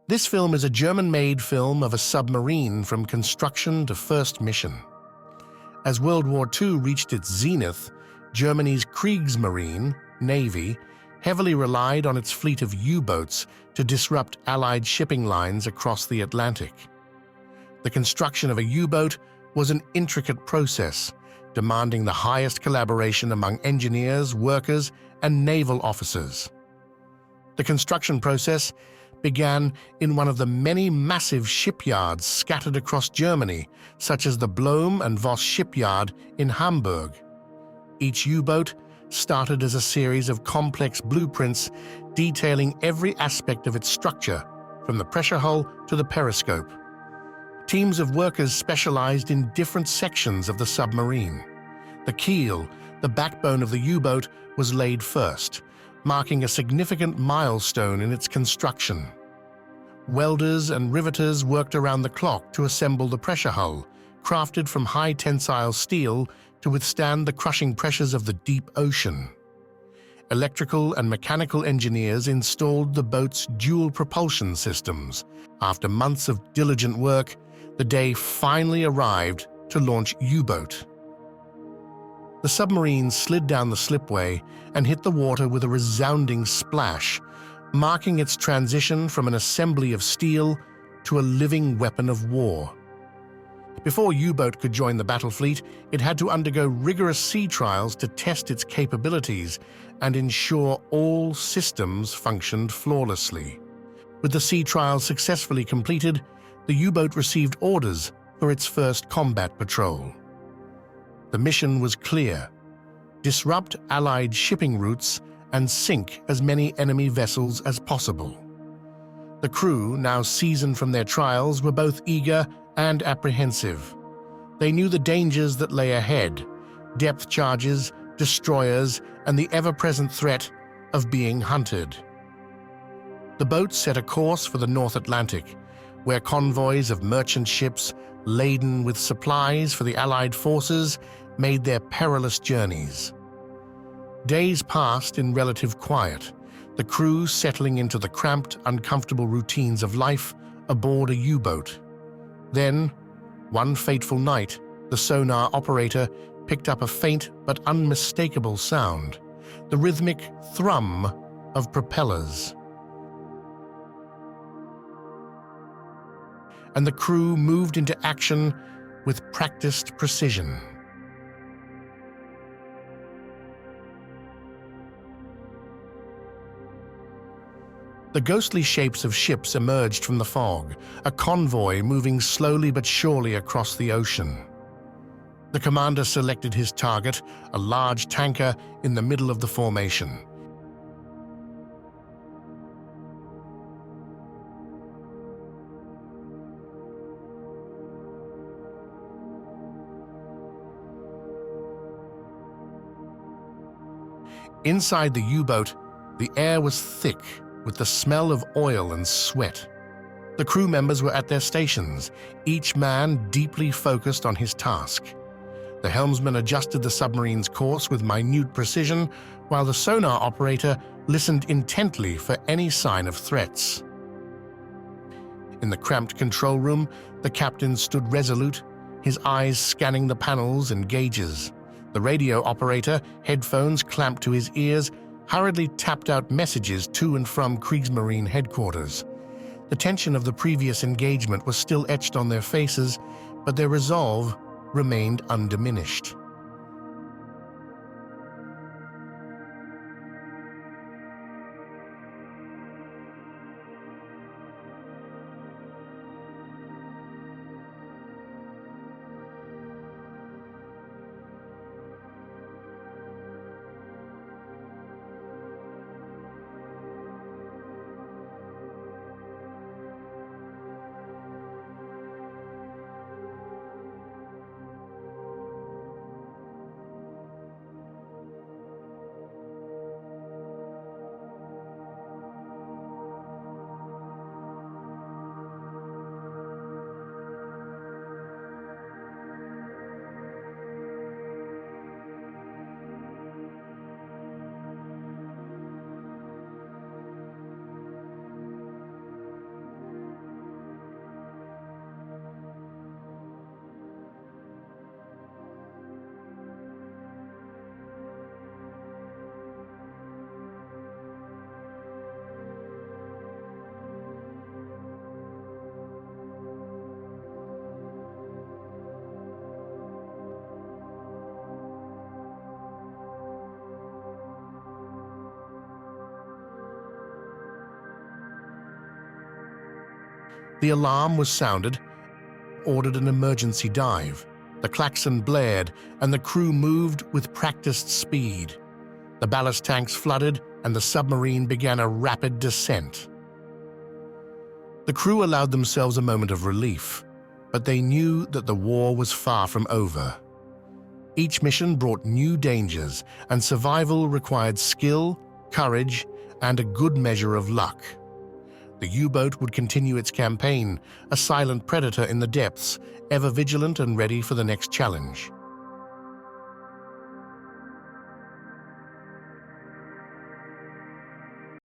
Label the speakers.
Speaker 1: This film is a German-made film of a submarine from construction to first mission. As World War II reached its zenith, Germany's Kriegsmarine, Navy, heavily relied on its fleet of U-boats to disrupt Allied shipping lines across the Atlantic. The construction of a U-boat was an intricate process, demanding the highest collaboration among engineers, workers, and naval officers. The construction process began in one of the many massive shipyards scattered across Germany, such as the Blohm and Voss shipyard in Hamburg. Each U-boat started as a series of complex blueprints detailing every aspect of its structure, from the pressure hull to the periscope. Teams of workers specialized in different sections of the submarine. The keel, the backbone of the U-boat, was laid first, marking a significant milestone in its construction. Welders and riveters worked around the clock to assemble the pressure hull, crafted from high-tensile steel to withstand the crushing pressures of the deep ocean. Electrical and mechanical engineers installed the boat's dual propulsion systems. After months of diligent work, the day finally arrived to launch U-boat. The submarine slid down the slipway and hit the water with a resounding splash, marking its transition from an assembly of steel to a living weapon of war. Before U-boat could join the battle fleet, it had to undergo rigorous sea trials to test its capabilities and ensure all systems functioned flawlessly. With the sea trials successfully completed, the U-boat received orders for its first combat patrol. The mission was clear: disrupt Allied shipping routes and sink as many enemy vessels as possible. The crew, now seasoned from their trials, were both eager and apprehensive. They knew the dangers that lay ahead: depth charges, destroyers, and the ever-present threat of being hunted. The boat set a course for the North Atlantic, where convoys of merchant ships laden with supplies for the Allied forces made their perilous journeys. Days passed in relative quiet, the crew settling into the cramped, uncomfortable routines of life aboard a U-boat. Then, one fateful night, the sonar operator picked up a faint but unmistakable sound, the rhythmic thrum of propellers. And the crew moved into action with practiced precision. The ghostly shapes of ships emerged from the fog, a convoy moving slowly but surely across the ocean. The commander selected his target, a large tanker in the middle of the formation. Inside the U-boat, the air was thick with the smell of oil and sweat. The crew members were at their stations, each man deeply focused on his task. The helmsman adjusted the submarine's course with minute precision, while the sonar operator listened intently for any sign of threats. In the cramped control room, the captain stood resolute, his eyes scanning the panels and gauges. The radio operator, headphones clamped to his ears, hurriedly tapped out messages to and from Kriegsmarine headquarters. The tension of the previous engagement was still etched on their faces, but their resolve remained undiminished. The alarm was sounded, ordered an emergency dive. The klaxon blared, and the crew moved with practiced speed. The ballast tanks flooded, and the submarine began a rapid descent. The crew allowed themselves a moment of relief, but they knew that the war was far from over. Each mission brought new dangers, and survival required skill, courage, and a good measure of luck. The U-boat would continue its campaign, a silent predator in the depths, ever vigilant and ready for the next challenge.